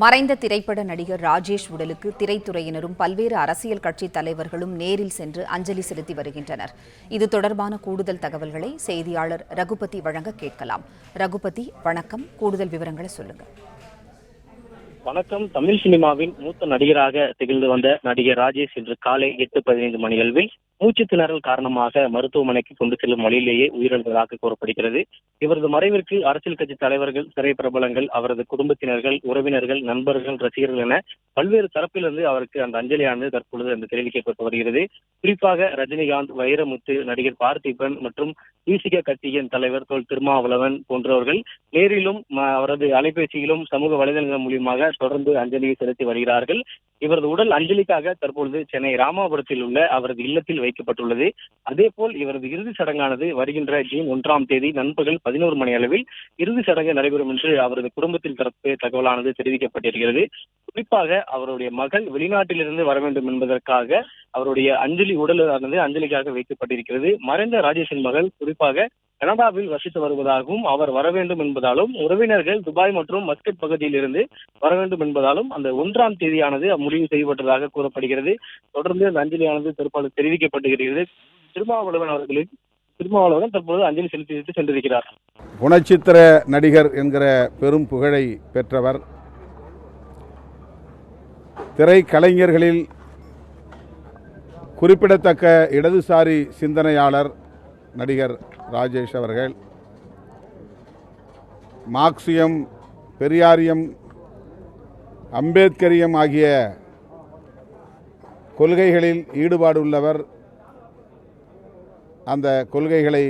மறைந்த திரைப்பட நடிகர் ராஜேஷ் உடலுக்கு திரைத்துறையினரும் பல்வேறு அரசியல் கட்சித் தலைவர்களும் நேரில் சென்று அஞ்சலி செலுத்தி வருகின்றனர். இது தொடர்பான கூடுதல் தகவல்களை செய்தியாளர் ரகுபதி வழங்க கேட்கலாம். ரகுபதி, வணக்கம். கூடுதல் விவரங்களை சொல்லுங்க. வணக்கம். தமிழ் சினிமாவின் மூத்த நடிகராக திகழ்ந்து வந்த நடிகர் ராஜேஷ் இன்று காலை 8:15 மணியளவில் மூச்சு திணறல் காரணமாக மருத்துவமனைக்கு கொண்டு செல்லும் வழியிலேயே உயிரிழந்ததாக கூறப்படுகிறது. இவரது மறைவிற்கு அரசியல் கட்சி தலைவர்கள், திரைப்பிரபலங்கள், அவரது குடும்பத்தினர்கள், உறவினர்கள், நண்பர்கள், ரசிகர்கள் என பல்வேறு தரப்பிலிருந்து அவருக்கு அந்த அஞ்சலியானது தற்பொழுது அந்த தெரிவிக்கப்பட்டு வருகிறது. குறிப்பாக ரஜினிகாந்த், வைரமுத்து, நடிகர் பார்த்திபன் மற்றும் விசிக கட்சியின் தலைவர் தொல் திருமாவளவன் போன்றவர்கள் நேரிலும் அவரது அலைபேசியிலும் சமூக வலைதளங்கள் மூலியமாக தொடர்ந்து அஞ்சலியை செலுத்தி வருகிறார்கள். இவரது உடல் அஞ்சலிக்காக தற்பொழுது சென்னை ராமாபுரத்தில் உள்ள அவரது இல்லத்தில் வைக்கப்பட்டுள்ளது. அதேபோல் இவரது இறுதி சடங்கானது வருகின்ற ஜூன் 1ஆம் தேதி நண்பகல் 11 மணி அளவில் இறுதி சடங்கு நடைபெறும் என்று அவரது குடும்பத்தில் தரப்பு தகவலானது தெரிவிக்கப்பட்டிருக்கிறது. குறிப்பாக அவருடைய மகள் வெளிநாட்டிலிருந்து வர வேண்டும் என்பதற்காக அவருடைய உடலானது அஞ்சலிக்காக வைக்கப்பட்டிருக்கிறது. மறைந்த ராஜேஷின் மகள் குறிப்பாக கனடாவில் வசித்து வருவதாகவும் அவர் வர வேண்டும் என்பதாலும் உறவினர்கள் துபாய் மற்றும் மஸ்கட் பகுதியில் இருந்து வர வேண்டும் என்பதாலும் அந்த 1ஆம் தேதியானது முடிவு செய்யப்பட்டதாக கூறப்படுகிறது. தொடர்ந்து அந்த அஞ்சலியானது தெரிவிக்கப்பட்டிருக்கிறது. திருமாவளவன் தற்போது அஞ்சலி செலுத்திவிட்டு சென்றிருக்கிறார். குணச்சித்திர நடிகர் என்கிற பெரும் புகழை பெற்றவர். திரைக்கலைஞர்களில் குறிப்பிடத்தக்க இடதுசாரி சிந்தனையாளர் நடிகர் ராஜேஷ் அவர்கள். மார்க்சியம், பெரியாரியம், அம்பேத்கரியம் ஆகிய கொள்கைகளில் ஈடுபாடு உள்ளவர். அந்த கொள்கைகளை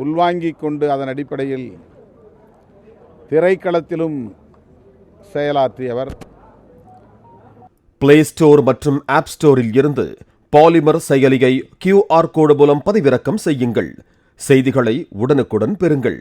உள்வாங்கிக் கொண்டு அதன் அடிப்படையில் திரைக்களத்திலும் செயலாற்றியவர். பிளே ஸ்டோர் மற்றும் ஆப் ஸ்டோரில் இருந்து பாலிமர் செயலியை QR கோடு மூலம் பதிவிறக்கம் செய்யுங்கள். செய்திகளை உடனுக்குடன் பெறுங்கள்.